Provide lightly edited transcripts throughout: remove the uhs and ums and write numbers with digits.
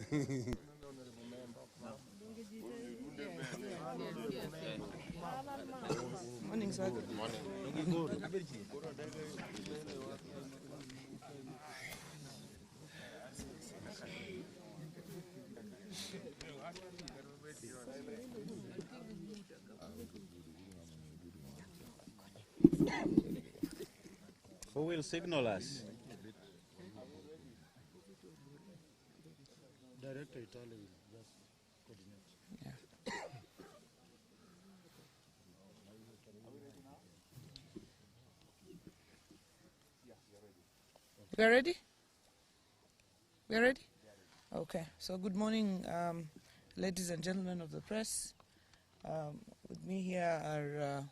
Morning, sir. Good morning. Who will signal us? Director Italy will just coordinate. Yeah. We are ready? We are ready? Okay. So good morning, ladies and gentlemen of the press. With me here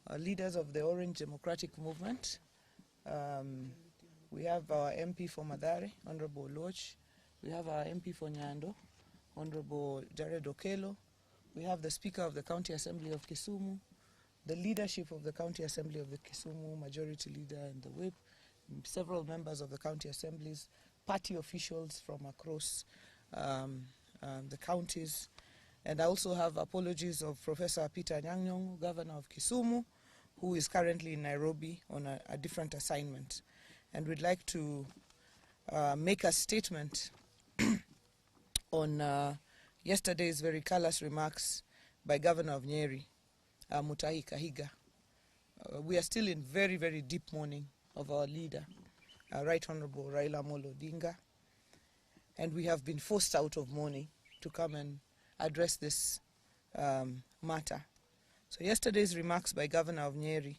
are leaders of the Orange Democratic Movement. We have our MP for Madare, Honorable Loch. We have our MP for Nyando, Honorable Jared Okelo. We have the Speaker of the County Assembly of Kisumu, the leadership of the County Assembly of the Kisumu, Majority Leader and the Whip, several members of the county assemblies, party officials from across the counties. And I also have apologies of Professor Peter Nyang'nyong, Governor of Kisumu, who is currently in Nairobi on a different assignment. And we'd like to make a statement on yesterday's very callous remarks by Governor of Nyeri, Mutahi Kahiga. We are still in very, very deep mourning of our leader, Right Honorable Raila Amolo Odinga, and we have been forced out of mourning to come and address this matter. So yesterday's remarks by Governor of Nyeri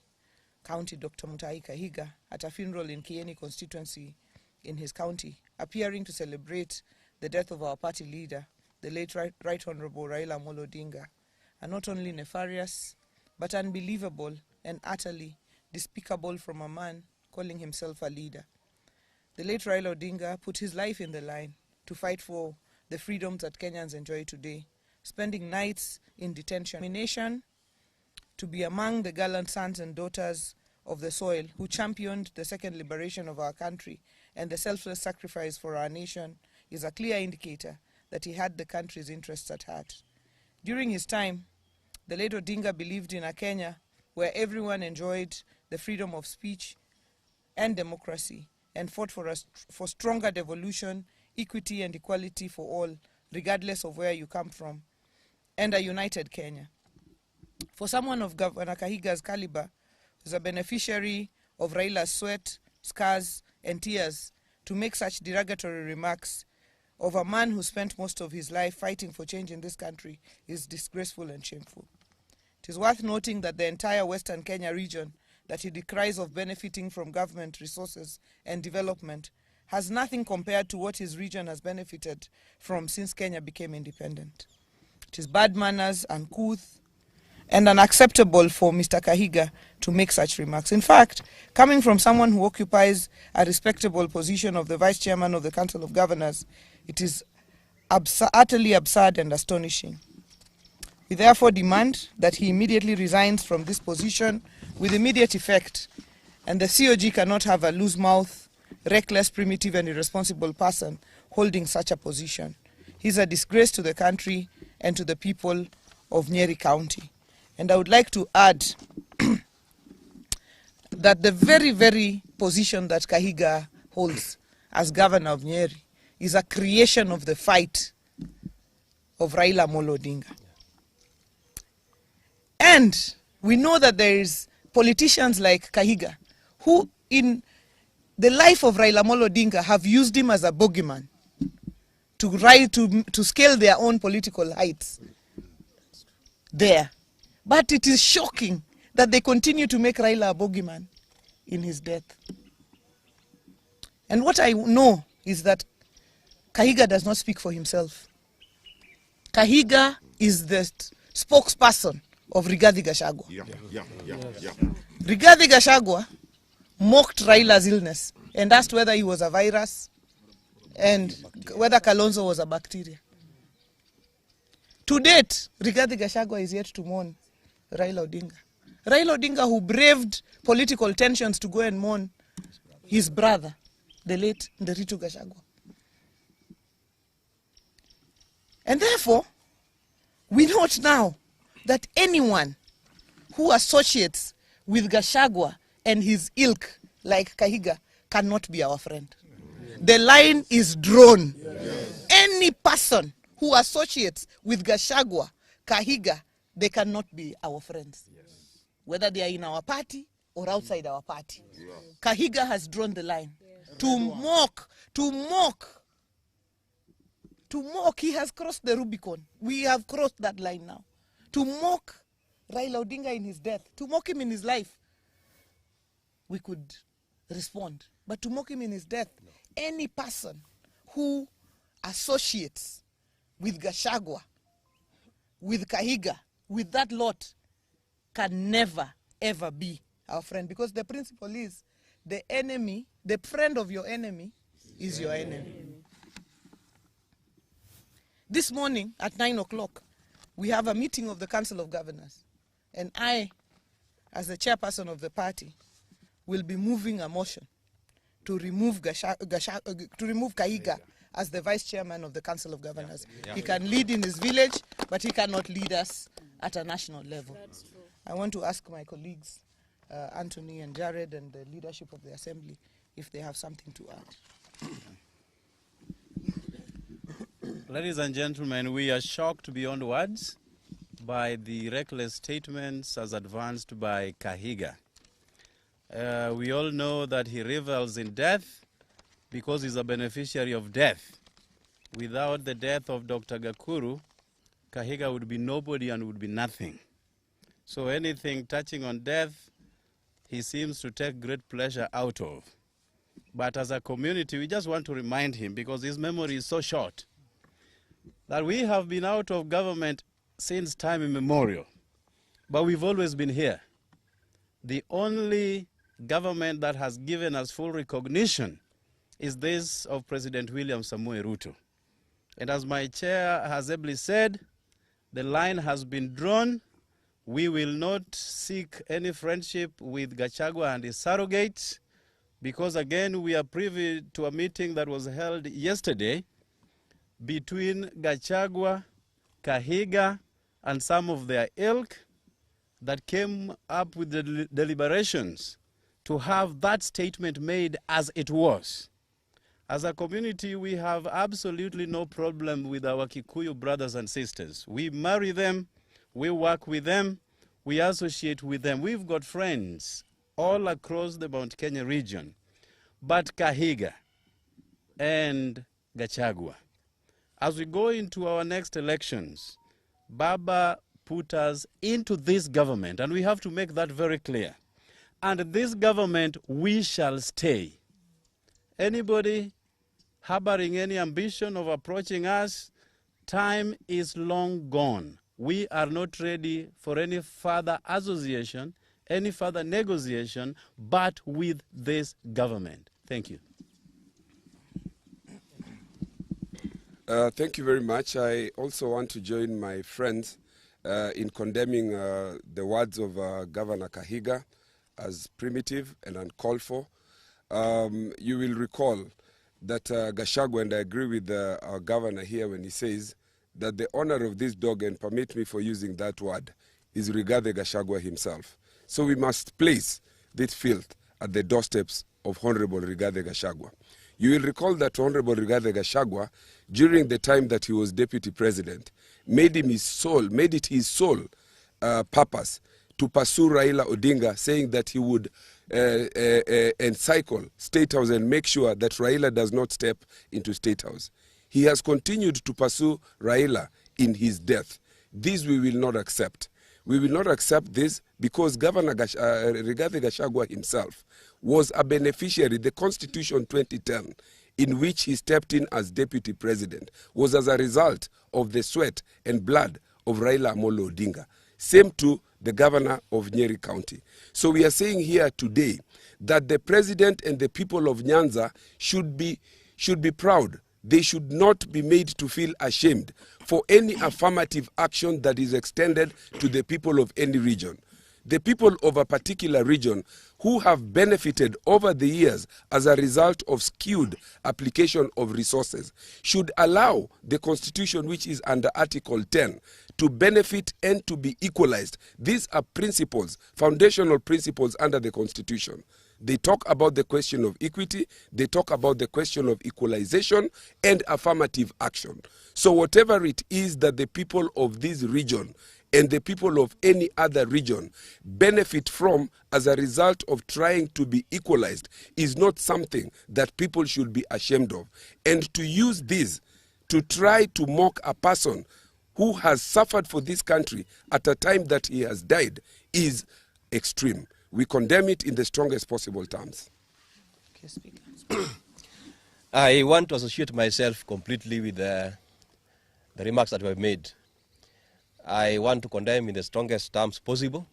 County, Dr. Mutahi Kahiga, at a funeral in Kieni constituency in his county, appearing to celebrate the death of our party leader, the late Right Honorable Raila Amolo Odinga, are not only nefarious, but unbelievable and utterly despicable from a man calling himself a leader. The late Raila Odinga put his life in the line to fight for the freedoms that Kenyans enjoy today, spending nights in detention, to be among the gallant sons and daughters of the soil who championed the second liberation of our country and the selfless sacrifice for our nation is a clear indicator that he had the country's interests at heart. During his time, the late Odinga believed in a Kenya where everyone enjoyed the freedom of speech and democracy and fought for stronger devolution, equity and equality for all, regardless of where you come from, and a united Kenya. For someone of Governor Kahiga's caliber, who's a beneficiary of Raila's sweat, scars, and tears, to make such derogatory remarks of a man who spent most of his life fighting for change in this country is disgraceful and shameful. It is worth noting that the entire Western Kenya region that he decries of benefiting from government resources and development has nothing compared to what his region has benefited from since Kenya became independent. It is bad manners, uncouth, and unacceptable for Mr. Kahiga to make such remarks. In fact, coming from someone who occupies a respectable position of the Vice Chairman of the Council of Governors, it is utterly absurd and astonishing. We therefore demand that he immediately resigns from this position with immediate effect, and the COG cannot have a loose-mouthed, reckless, primitive and irresponsible person holding such a position. He's a disgrace to the country and to the people of Nyeri County. And I would like to add that the very, very position that Kahiga holds as governor of Nyeri is a creation of the fight of Raila Amolo Odinga. And we know that there is politicians like Kahiga who in the life of Raila Amolo Odinga have used him as a bogeyman to scale their own political heights there. But it is shocking that they continue to make Raila a bogeyman in his death. And what I know is that Kahiga does not speak for himself. Kahiga is the spokesperson of Rigathi Gachagua. Rigathi Gachagua mocked Raila's illness and asked whether he was a virus and whether Kalonzo was a bacteria. To date, Rigathi Gachagua is yet to mourn Raila Odinga. Raila Odinga, who braved political tensions to go and mourn his brother, the late Nderitu Gachagua. And therefore, we note now that anyone who associates with Gachagua and his ilk, like Kahiga, cannot be our friend. The line is drawn. Any person who associates with Gachagua, Kahiga, they cannot be our friends. Whether they are in our party or outside our party. Kahiga has drawn the line. To mock, he has crossed the Rubicon. We have crossed that line now. To mock Raila Odinga in his death, to mock him in his life, we could respond. But to mock him in his death, any person who associates with Gachagua, with Kahiga, with that lot, can never, ever be our friend. Because the principle is, the enemy, the friend of your enemy is your enemy. This morning at 9 o'clock, we have a meeting of the Council of Governors. And I, as the chairperson of the party, will be moving a motion to remove Kahiga as the vice chairman of the Council of Governors. He can lead in his village, but he cannot lead us at a national level. That's true. I want to ask my colleagues, Anthony and Jared and the leadership of the Assembly, if they have something to add. Ladies and gentlemen, we are shocked beyond words by the reckless statements as advanced by Kahiga. We all know that he revels in death because he's a beneficiary of death. Without the death of Dr. Gakuru, Kahiga would be nobody and would be nothing. So anything touching on death, he seems to take great pleasure out of. But as a community, we just want to remind him, because his memory is so short, that we have been out of government since time immemorial, but we've always been here. The only government that has given us full recognition is this of President William Samoei Ruto. And as my chair has ably said, the line has been drawn. We will not seek any friendship with Gachagua and his surrogates, because again, we are privy to a meeting that was held yesterday between Gachagua, Kahiga, and some of their ilk that came up with the deliberations to have that statement made as it was. As a community, we have absolutely no problem with our Kikuyu brothers and sisters. We marry them, we work with them, we associate with them. We've got friends all across the Mount Kenya region. But Kahiga and Gachagua, as we go into our next elections, Baba put us into this government, and we have to make that very clear. And this government, we shall stay. Anybody harboring any ambition of approaching us, time is long gone. We are not ready for any further association, any further negotiation, but with this government. Thank you. Thank you very much. I also want to join my friends in condemning the words of Governor Kahiga as primitive and uncalled for. You will recall that Gachagua, and I agree with our governor here when he says that the owner of this dog, and permit me for using that word, is Rigathi Gachagua himself. So we must place this filth at the doorsteps of Honorable Rigathi Gachagua. You will recall that Honorable Rigathi Gachagua, during the time that he was deputy president, made it his sole purpose to pursue Raila Odinga, saying that he would encircle State House and make sure that Raila does not step into State House. He has continued to pursue Raila in his death. This we will not accept. We will not accept this because Governor Rigathi Gachagua himself was a beneficiary. The Constitution 2010, in which he stepped in as deputy president, was as a result of the sweat and blood of Raila Amolo Odinga. Same to the governor of Nyeri County. So we are saying here today that the president and the people of Nyanza should be proud. They should not be made to feel ashamed for any affirmative action that is extended to the people of any region. the people of a particular region who have benefited over the years as a result of skewed application of resources should allow the constitution, which is under Article 10, to benefit and to be equalized. These are principles, foundational principles under the constitution. They talk about the question of equity, they talk about the question of equalization and affirmative action. So whatever it is that the people of this region and the people of any other region benefit from as a result of trying to be equalized is not something that people should be ashamed of. And to use this to try to mock a person who has suffered for this country at a time that he has died is extreme. We condemn it in the strongest possible terms. Okay, Speaker. I want to associate myself completely with the remarks that were made. I want to condemn in the strongest terms possible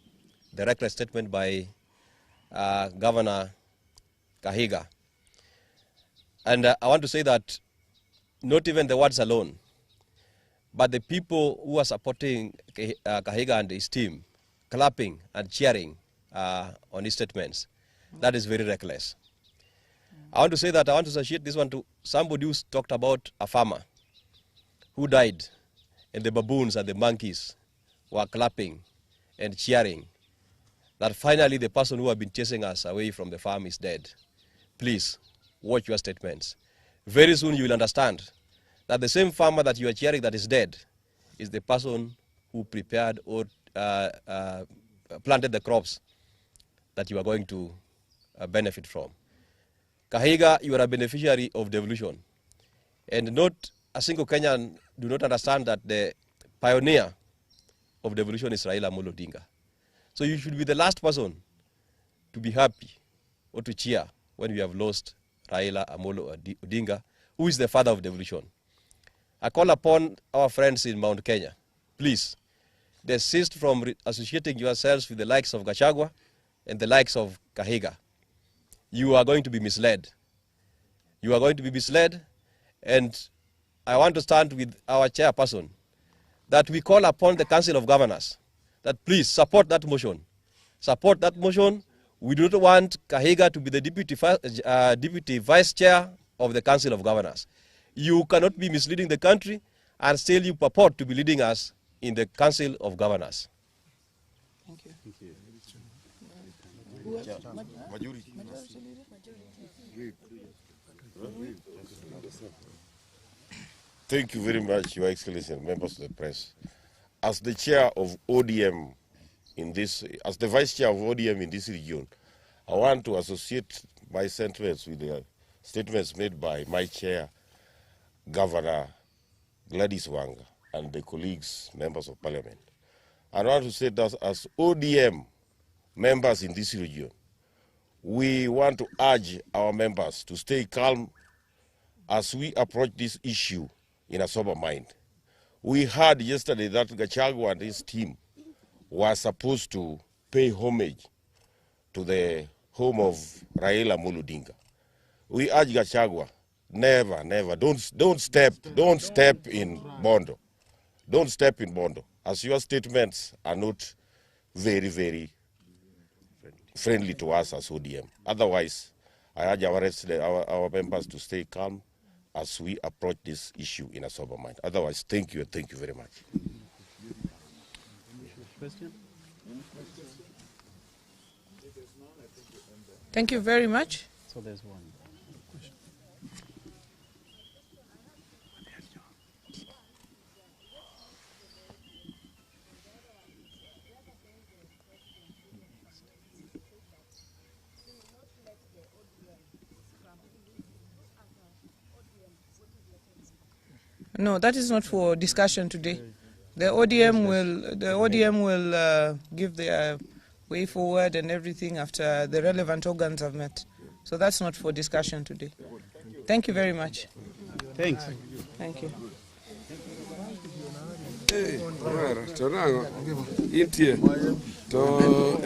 the reckless statement by Governor Kahiga. And I want to say that not even the words alone, but the people who are supporting Kahiga and his team, clapping and cheering on his statements, that is very reckless. I want to say that I want to associate this one to somebody who talked about a farmer who died, and the baboons and the monkeys were clapping and cheering that finally the person who had been chasing us away from the farm is dead. Please, watch your statements. Very soon you will understand that the same farmer that you are cheering that is dead is the person who prepared or planted the crops that you are going to benefit from. Kahiga, you are a beneficiary of devolution. And not a single Kenyan do not understand that the pioneer of devolution is Raila Amolo Odinga. So you should be the last person to be happy or to cheer when we have lost Raila Amolo Odinga, who is the father of devolution. I call upon our friends in Mount Kenya, please, desist from associating yourselves with the likes of GACHAGUA and the likes of Kahiga. You are going to be misled. You are going to be misled, and I want to stand with our chairperson that we call upon the Council of Governors that please support that motion. Support that motion. We do not want Kahiga to be the deputy vice chair of the Council of Governors. You cannot be misleading the country and still you purport to be leading us in the Council of Governors. Thank you. Thank you. Thank you very much, Your Excellency and members of the press. As the chair of ODM in this, as the vice chair of ODM in this region, I want to associate my sentiments with the statements made by my chair, Governor Gladys Wanga, and the colleagues, members of parliament. I want to say that as ODM members in this region, we want to urge our members to stay calm as we approach this issue in a sober mind. We heard yesterday that GACHAGUA and his team were supposed to pay homage to the home of Raila Amolo Odinga. We urge GACHAGUA, never, don't step in Bondo. Don't step in Bondo, as your statements are not very, very friendly to us as ODM. Otherwise, I urge our members to stay calm as we approach this issue in a sober mind. Otherwise, thank you and thank you very much. Question? Thank you very much. So there's one. No, that is not for discussion today. The ODM will give their way forward and everything after the relevant organs have met. So that's not for discussion today. Thank you very much. Thanks. Thank you. Intie. To